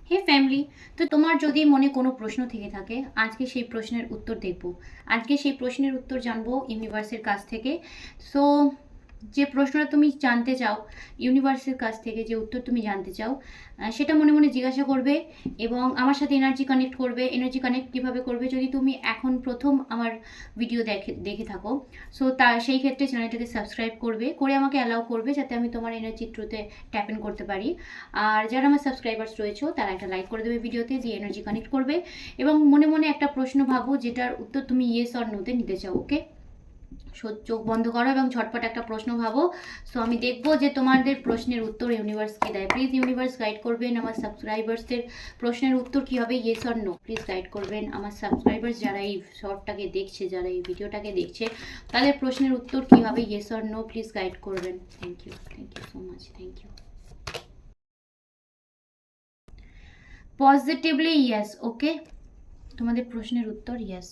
হে family, তো তোমার যদি মনে কোনো প্রশ্ন থেকে থাকে আজকে সেই প্রশ্নের উত্তর দেখব। আজকে সেই প্রশ্নের উত্তর জানবো ইউনিভার্সের কাছ থেকে। সো যে প্রশ্নটা তুমি জানতে চাও, ইউনিভার্সের কাছ থেকে যে উত্তর তুমি জানতে চাও, সেটা মনে মনে জিজ্ঞাসা করবে এবং আমার সাথে এনার্জি কানেক্ট করবে। এনার্জি কানেক্ট কীভাবে করবে, যদি তুমি এখন প্রথম আমার ভিডিও দেখে থাকো, সো সেই ক্ষেত্রে চ্যানেলটাকে সাবস্ক্রাইব করবে, করে আমাকে অ্যালাউ করবে যাতে আমি তোমার এনার্জি থ্রুতে ট্যাপ ইন করতে পারি। আর যারা আমার সাবস্ক্রাইবার্স রয়েছে তারা একটা লাইক করে দেবে ভিডিওতে, দিয়ে এনার্জি কানেক্ট করবে এবং মনে মনে একটা প্রশ্ন ভাবো যেটার উত্তর তুমি ইয়েস অর নোতে নিতে চাও। ওকে, চোখ বন্ধ করো এবং ঝটপট একটা প্রশ্ন ভাবো। সো আমি দেখবো যে তোমাদের প্রশ্নের উত্তর ইউনিভার্স কি দেয়। প্লিজ ইউনিভার্স গাইড করবেন আমার সাবস্ক্রাইবার্সদের প্রশ্নের উত্তর কী হবে, yes or no. Please guide করবেন আমার সাবস্ক্রাইবার্স যারা এই শর্টটাকে দেখছে, যারা এই ভিডিওটাকে দেখছে, তাদের প্রশ্নের উত্তর কী হবে, yes or no. Please guide করবেন। Thank you so much, thank you. Positively yes. Okay, তোমাদের প্রশ্নের উত্তর ইয়েস।